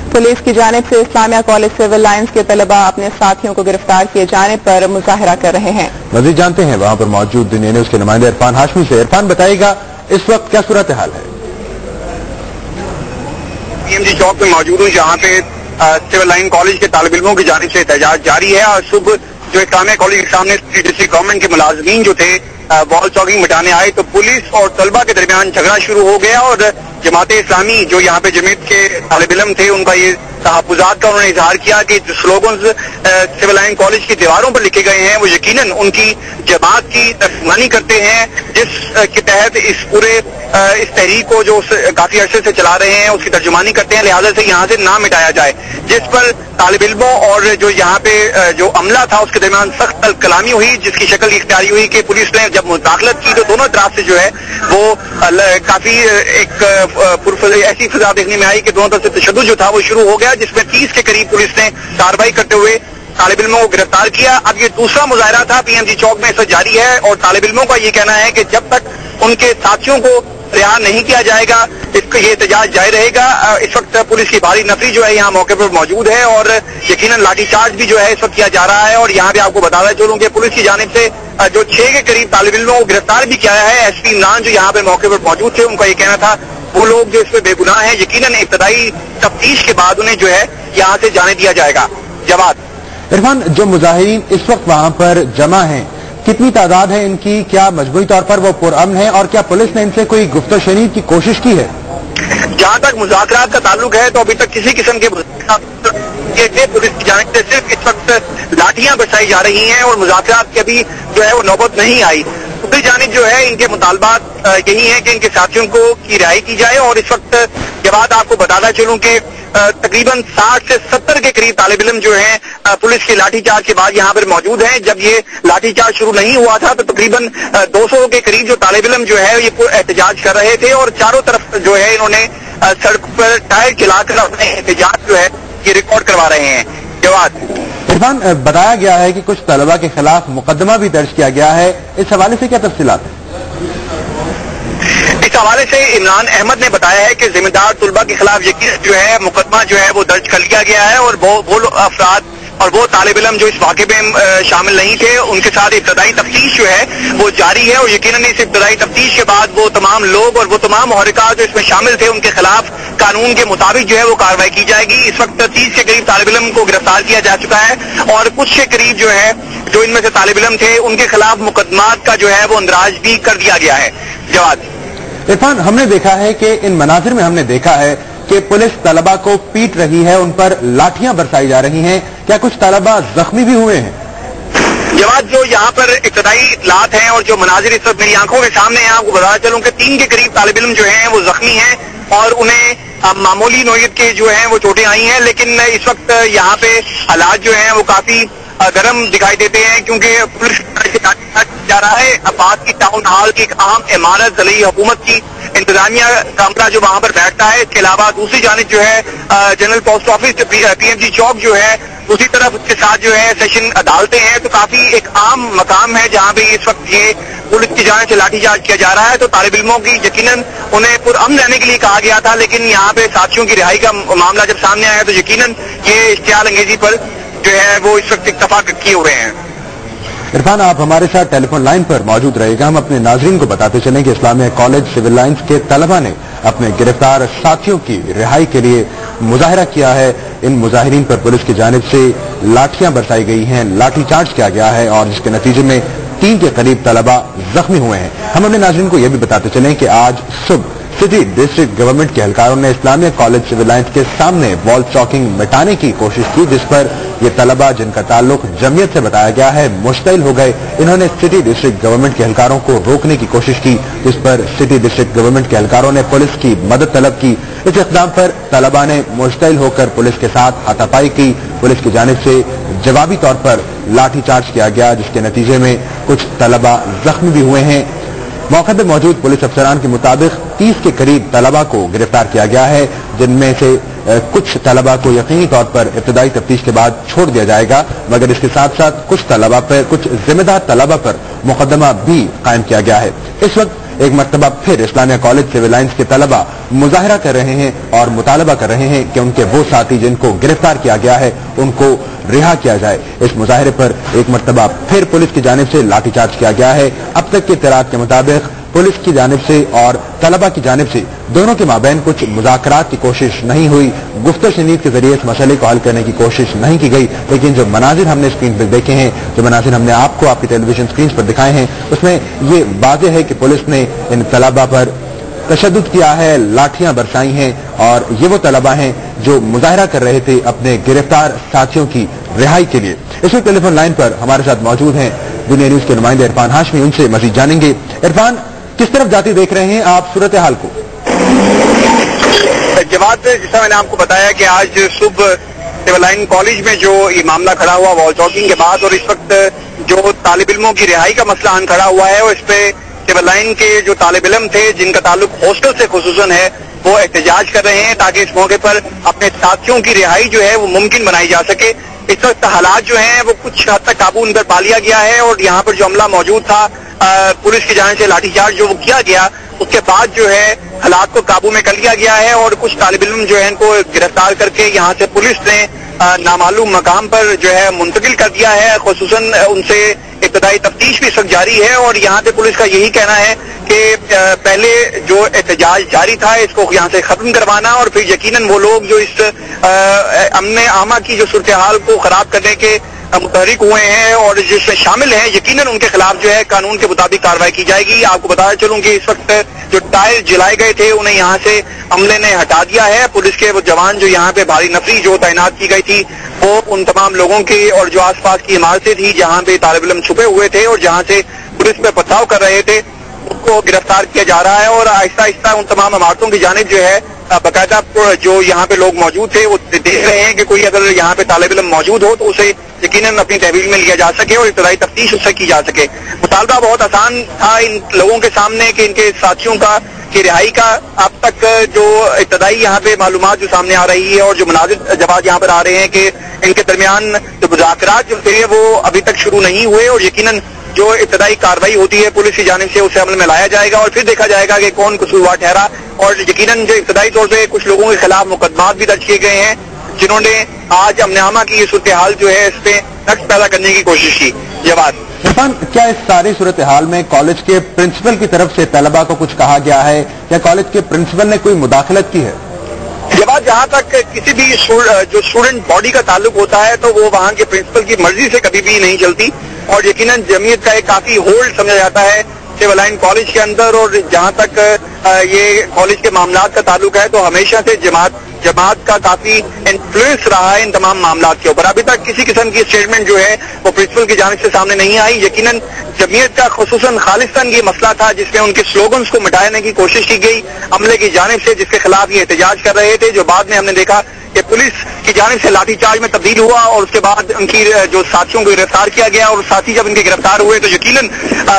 Police की जानिब से इस्लामिया कॉलेज सिविल लाइंस के तलबा अपने साथियों को गिरफ्तार किए जाने पर मुजाहरा कर रहे हैं। मजीद जानते हैं वहां पर मौजूद दुनिया न्यूज के नुमाइंदे इरफान हाशमी से। इरफान, बताइएगा इस वक्त क्या सूरत हाल है? PMG चौक में मौजूद हूँ, जहाँ पे सिविल लाइन कॉलेज के तालिब इल्मों की जानिब से एहतजाज जारी है। और सुबह जो इस्लामिया कॉलेज के सामने डिस्ट्रिक्ट गवर्नमेंट के मुलाजमीन जो थे वॉल चॉकिंग मिटाने आए तो पुलिस और तलबा के दरमियान झगड़ा शुरू हो गया और जमात इस्लामी जो यहाँ पे जमीयत के तालिब इल्म थे उनका ये तहफ़्फ़ुज़ात का उन्होंने इजहार किया कि जो स्लोगन्स सिविल लाइन कॉलेज की दीवारों पर लिखे गए हैं वो यकीनन उनकी जमात की तर्जुमानी करते हैं, जिसके तहत इस पूरे इस तहरीक को जो काफी अरसे से चला रहे हैं उसकी तर्जुमानी करते हैं, लिहाजा से यहाँ से ना मिटाया जाए। जिस पर तालिब इल्मों और जो यहाँ पे जो अमला था उसके दरमियान सख्त कलामी हुई, जिसकी शक्ल इख्तियारी हुई कि पुलिस ने जब मुदाखलत की तो दोनों तरफ से जो है वो काफी एक ऐसी फिजा देखने में आई कि दोनों तरफ से तशद्दुद जो था वो शुरू हो गया, जिसमें 30 के करीब पुलिस ने कार्रवाई करते हुए तालिब इल्मों को गिरफ्तार किया। अब ये दूसरा मुजाहरा था PMG चौक में, इस वक्त जारी है और तालिब इल्मों का ये कहना है कि जब तक उनके साथियों को रिहा नहीं किया जाएगा इसका ये एहतजाज जारी रहेगा। इस वक्त पुलिस की भारी नफरी जो है यहाँ मौके पर मौजूद है और यकीनन लाठीचार्ज भी जो है इस वक्त किया जा रहा है। और यहाँ पे आपको बताना चलूं कि पुलिस की जानिब से जो 6 के करीब तालिब इल्मों को गिरफ्तार भी किया है। SP इमरान जो यहाँ पे मौके पर मौजूद थे उनका ये कहना था वो लोग जो इसमें बेगुनाह हैं, यकीनन इब्तदाई तफ्तीश के बाद उन्हें जो है यहाँ से जाने दिया जाएगा। जवाब इरफान, जो मुजाहिरीन इस वक्त वहां पर जमा हैं कितनी तादाद है इनकी, क्या मजबूरी तौर पर वो पुरअमन है और क्या पुलिस ने इनसे कोई गुफ्तो शनीद की कोशिश की है? जहाँ तक मुज़ाकरात का ताल्लुक है तो अभी तक किसी किस्म के पुलिस की जानिब से सिर्फ इस वक्त लाठियां बरसाई जा रही हैं और मुज़ाकरात की अभी जो है वो नौबत नहीं आई। दूसरी जानिब जो है इनके मुतालबात यही है कि इनके साथियों को की रिहाई की जाए। और इस वक्त के बाद आपको बताना चलूं कि तकरीबन 60 से 70 के करीब तालिब इल्म जो हैं पुलिस के लाठीचार्ज के बाद यहाँ पर मौजूद हैं। जब ये लाठीचार्ज शुरू नहीं हुआ था तो तकरीबन 200 के करीब जो तालिब इल्म जो है ये एहतजाज कर रहे थे और चारों तरफ जो है इन्होंने सड़क पर टायर चलाकर अपने एहतजाज जो है ये रिकॉर्ड करवा रहे हैं। जवाब इरफान, बताया गया है कि कुछ तलबा के खिलाफ मुकदमा भी दर्ज किया गया है, इस हवाले से क्या तफसीलात है? इस हवाले से इमरान अहमद ने बताया है कि जिम्मेदार तलबा के खिलाफ यकीन जो है मुकदमा जो है वो दर्ज कर लिया गया है और वो अफराद और वो तालिब इल्म जो इस वाक़े में शामिल नहीं थे उनके साथ इब्तदाई तफ्तीश जो है वो जारी है। और यकीनन इस इब्तदाई तफ्तीश के बाद वो तमाम लोग और वो तमाम मुहर्रिकात जो इसमें शामिल थे उनके खिलाफ कानून के मुताबिक जो है वो कार्रवाई की जाएगी। इस वक्त 30 के करीब तालिब इल्म को गिरफ्तार किया जा चुका है और कुछ के करीब जो है जो इनमें से तालिब इल्म थे उनके खिलाफ मुकदमात का जो है वो अंदराज भी कर दिया गया है। जवाब इरफान, हमने देखा है कि इन मनाजिर में हमने देखा है कि पुलिस तलबा को पीट रही है, उन पर लाठियां बरसाई जा रही हैं, क्या कुछ तलबा जख्मी भी हुए हैं? जवाब जो यहाँ पर इब्तदाई इत्तलात हैं और जो मनाजिर इस वक्त मेरी आंखों के सामने हैं आपको बताना चलूं कि 3 के करीब तालिब इल्म जो हैं वो जख्मी हैं और उन्हें मामूली नौयत के जो हैं वो चोटें आई हैं। लेकिन इस वक्त यहाँ पे हालात जो हैं वो काफी गर्म दिखाई देते हैं क्योंकि पुलिस जा रहा है। अब्बास की टाउन हॉल की एक अहम इमारत ज़िली हुकूमत की इंतजामिया का अमला जो वहां पर बैठता है। इसके अलावा दूसरी जानिब जो है जनरल पोस्ट ऑफिस PMG चौक जो है, दूसरी तरफ उसके साथ जो है सेशन अदालतें हैं। तो काफी एक आम मकाम है जहाँ पे इस वक्त ये पुलिस की जानिब से लाठीचार्ज किया जा रहा है। तो तालिब इल्मों की यकीनन उन्हें पुरअमन रहने के लिए कहा गया था, लेकिन यहाँ पे साथियों की रिहाई का मामला जब सामने आया तो यकीनन ये इश्तियाल अंगेजी पर जो है वो इस वक्त इत्तफाक किए हुए हैं। इरफान, आप हमारे साथ टेलीफोन लाइन पर मौजूद रहेगा। हम अपने नाज़रीन को बताते चलें कि इस्लामिया कॉलेज सिविल लाइंस के तलबा ने अपने गिरफ्तार साथियों की रिहाई के लिए मुजाहरा किया है। इन मुजाहिरीन पर पुलिस की जानिब से लाठियां बरसाई गई हैं, लाठीचार्ज किया गया है और जिसके नतीजे में 3 के करीब तलबा जख्मी हुए हैं। हम अपने नाज़रीन को यह भी बताते चलें कि आज सुबह सिटी डिस्ट्रिक्ट गवर्नमेंट के एहलकारों ने इस्लामिया कॉलेज सिविल लाइंस के सामने वॉल चॉकिंग मिटाने की कोशिश की, जिस पर ये तलबा जिनका ताल्लुक जमीयत से बताया गया है मुश्तइल हो गए। इन्होंने सिटी डिस्ट्रिक्ट गवर्नमेंट के एहलकारों को रोकने की कोशिश की, जिस पर सिटी डिस्ट्रिक्ट गवर्नमेंट के एहलकारों ने पुलिस की मदद तलब की। इस इक़दाम पर तलबा ने मुश्तइल होकर पुलिस के साथ हाथापाई की। पुलिस की जानिब से जवाबी तौर पर लाठीचार्ज किया गया, जिसके नतीजे में कुछ तलबा जख्मी भी हुए हैं। मौके पर मौजूद पुलिस अफसरान के मुताबिक 30 के करीब तलबा को गिरफ्तार किया गया है, जिनमें से कुछ तलबा को यकीनी तौर पर इब्तदाई तफ्तीश के बाद छोड़ दिया जाएगा, मगर इसके साथ साथ कुछ जिम्मेदार तलबा पर मुकदमा भी कायम किया गया है। इस वक्त एक मरतबा फिर इस्लामिया कॉलेज सिविल लाइंस के तलबा मुजाहरा कर रहे हैं और मुतालबा कर रहे हैं कि उनके वो साथी जिनको गिरफ्तार किया गया है उनको रिहा किया जाए। इस मुजाहरे पर एक मरतबा फिर पुलिस की जानिब से लाठीचार्ज किया गया है। अब तक के इत्तलात के मुताबिक पुलिस की जानिब से और तलबा की जानिब से दोनों के माबैन कुछ मुज़ाकरात की कोशिश नहीं हुई। गुफ्तगू शनीद के जरिए इस मसले को हल करने की कोशिश नहीं की गई, लेकिन जो मनाजिर हमने स्क्रीन पर देखे हैं, जो मनाजिर हमने आपको आपकी टेलीविजन स्क्रीन पर दिखाए हैं, उसमें ये वाज़ेह है कि पुलिस ने इन तलबा पर तशद्दुद किया है, लाठियां बरसाई हैं और ये वो तलबा हैं जो मुजाहरा कर रहे थे अपने गिरफ्तार साथियों की रिहाई के लिए। इस वक्त टेलीफोन लाइन पर हमारे साथ मौजूद हैं दुनिया न्यूज के नुमाइंदे इरफान हाशमी। उनसे मजीद जानेंगे। इरफान, किस तरफ जाती देख रहे हैं आप सूरत हाल को? जवाब, जैसा मैंने आपको बताया कि आज सुबह सिविल लाइन कॉलेज में जो ये मामला खड़ा हुआ वॉल चॉकिंग के बाद, और इस वक्त जो तालिब इल्मों की रिहाई का मसला आन खड़ा हुआ है, और इस पे सिविल लाइन के जो तालिब इल्म थे जिनका ताल्लुक हॉस्टल से खुसूसन है, वो एहतजाज कर रहे हैं ताकि इस मौके पर अपने साथियों की रिहाई जो है वो मुमकिन बनाई जा सके। इस वक्त हालात जो हैं वो कुछ हद तक काबू अंदर पा लिया गया है, और यहाँ पर जो अमला मौजूद था, पुलिस की जानिब से लाठीचार्ज जो वो किया गया, उसके बाद जो है हालात को काबू में कर लिया गया है, और कुछ तालिब इल्म जो है इनको गिरफ्तार करके यहाँ से पुलिस ने नामालूम मकाम पर जो है मुंतकिल कर दिया है। खुसूसन उनसे इब्तदाई तफ्तीश भी इस वक्त जारी है, और यहाँ पे पुलिस का यही कहना है कि पहले जो एहतजाज जारी था इसको यहाँ से खत्म करवाना, और फिर यकीनन वो लोग जो इस अमन आमा की जो सूरत हाल को खराब करने के मुतहरिक हुए हैं और जिसमें शामिल हैं, यकीनन उनके खिलाफ जो है कानून के मुताबिक कार्रवाई की जाएगी। आपको बताया चलूं कि इस वक्त जो टायर जलाए गए थे उन्हें यहाँ से अमले ने हटा दिया है। पुलिस के वो जवान जो यहाँ पे भारी नफरी जो तैनात की गई थी, वो उन तमाम लोगों की और जो आसपास की इमारतें थी जहाँ पे तालिब इल्म छुपे हुए थे और जहाँ से पुलिस पे पथराव कर रहे थे, उनको गिरफ्तार किया जा रहा है। और आहिस्ता आहिस्ता उन तमाम इमारतों की जानिब जो है बाकायदा जो यहाँ पे लोग मौजूद थे वो देख रहे हैं कि कोई अगर यहाँ पे तालिब इल्म मौजूद हो तो उसे यकीनन अपनी तहवील में लिया जा सके और इब्तदाई तफ्तीश उससे की जा सके। मुतालबा बहुत आसान था इन लोगों के सामने कि इनके साथियों की रिहाई का। अब तक जो इब्तदाई यहाँ पे मालूमात जो सामने आ रही है और जो मुनाजिर जवाब यहाँ पर आ रहे हैं कि इनके दरमियान जो मुज़ाकरात जो थे वो अभी तक शुरू नहीं हुए, और यकीनन जो इब्तदाई कार्रवाई होती है पुलिस की जानिब से उसे अमल में लाया जाएगा और फिर देखा जाएगा कि कौन कसूरवार ठहरा। और यकीनन जो इब्तदाई तौर पे कुछ लोगों के खिलाफ मुकदमात भी दर्ज किए गए हैं जिन्होंने आज अमन-ए-आमा की ये सूरत हाल जो है इस पे नक्श पैदा करने की कोशिश की। जवाब, इरफान, क्या इस सारी सूरत हाल में कॉलेज के प्रिंसिपल की तरफ से तलबा को कुछ कहा गया है या कॉलेज के प्रिंसिपल ने कोई मुदाखलत की है? जवाब, जहाँ तक किसी भी जो स्टूडेंट बॉडी का ताल्लुक होता है तो वो वहाँ के प्रिंसिपल की मर्जी से कभी भी नहीं चलती, और यकीनन जमीयत का एक काफी होल्ड समझा जाता है सिविल लाइन कॉलेज के अंदर। और जहाँ तक ये कॉलेज के मामलात का ताल्लुक है तो हमेशा से जमात का काफी इन्फ्लुएंस रहा है इन तमाम मामलात के ऊपर। अभी तक किसी किस्म की स्टेटमेंट जो है वो प्रिंसिपल की जानिब से सामने नहीं आई। यकीनन जमीयत का खुसूसन खालिस्तान ये मसला था जिसमें उनके स्लोगन्स को मिटाने की कोशिश की गई अमले की जानिब से, जिसके खिलाफ ये एहतजाज कर रहे थे, जो बाद में हमने देखा कि पुलिस की जानिब से लाठीचार्ज में तब्दील हुआ और उसके बाद उनकी जो साथियों को गिरफ्तार किया गया। और साथी जब इनके गिरफ्तार हुए तो यकीनन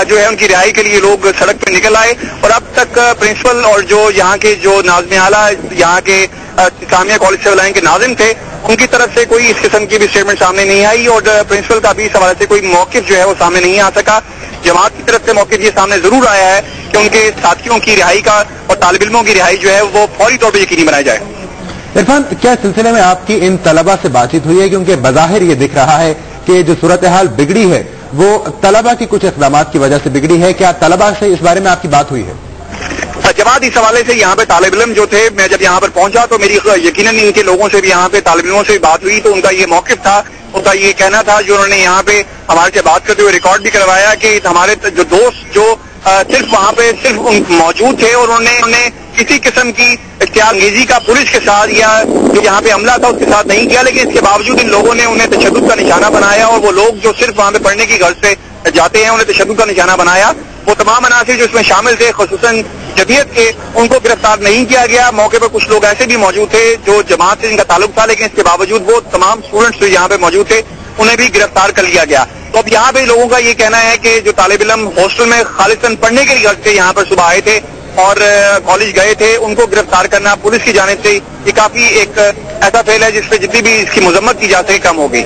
जो है उनकी रिहाई के लिए लोग सड़क पर निकल आए। और अब तक प्रिंसिपल और जो यहाँ के जो नाज़िम आला यहाँ के इस्लामिया कॉलेज सिविल लाइन के नाज़िम थे, उनकी तरफ से कोई इस किस्म की भी स्टेटमेंट सामने नहीं आई और प्रिंसिपल का भी इस हवाले से कोई मौक़िफ़ जो है वो सामने नहीं आ सका। जमात की तरफ से मौक़िफ़ ये सामने जरूर आया है कि उनके साथियों की रिहाई का और तालिब इल्मों की रिहाई जो है वो फौरी तौर पर यकीनी बनाई जाए। इरफान, क्या सिलसिले में आपकी इन तलबा से बातचीत हुई है? क्योंकि बज़ाहिर ये दिख रहा है कि जो सूरत हाल बिगड़ी है वो तलबा की कुछ इक़दामात की वजह से बिगड़ी है। क्या तलबा से इस बारे में आपकी बात हुई है? जवाब, इस हवाले से यहाँ पे तालिब इल्म जो थे, मैं जब यहाँ पर पहुंचा तो मेरी यकीनन इनके लोगों से भी यहाँ पे तालिब इल्मों से भी बात हुई तो उनका ये मौक़िफ़ था, उनका ये कहना था जो उन्होंने यहाँ पे हमारे से बात करते हुए रिकॉर्ड भी करवाया कि हमारे जो दोस्त जो सिर्फ वहाँ पे सिर्फ मौजूद थे और उन्होंने किसी किस्म की इख्तियारअंगेज़ी का पुलिस के साथ या जो यहाँ पे हमला था उसके साथ नहीं किया, लेकिन इसके बावजूद इन लोगों ने उन्हें तशद्दुद का निशाना बनाया और वो लोग जो सिर्फ वहाँ पे पढ़ने की गर्ज से जाते हैं उन्हें तशद्दुद का निशाना बनाया। वो तमाम अनासिर जो इसमें शामिल थे खुसूसन जमीयत के, उनको गिरफ्तार नहीं किया गया। मौके पर कुछ लोग ऐसे भी मौजूद थे जो जमात से इनका ताल्लुक था, लेकिन इसके बावजूद वो तमाम स्टूडेंट्स जो यहाँ पे मौजूद थे उन्हें भी गिरफ्तार कर लिया गया। तो अब यहाँ पे लोगों का ये कहना है कि जो तालिब इल्म हॉस्टल में खालिस्तान पढ़ने के लिए से यहाँ पर सुबह आए थे और कॉलेज गए थे, उनको गिरफ्तार करना पुलिस की जानिब से ये काफी एक ऐसा फेल है जिसपे जितनी भी इसकी मजम्मत की जाती है कम होगी।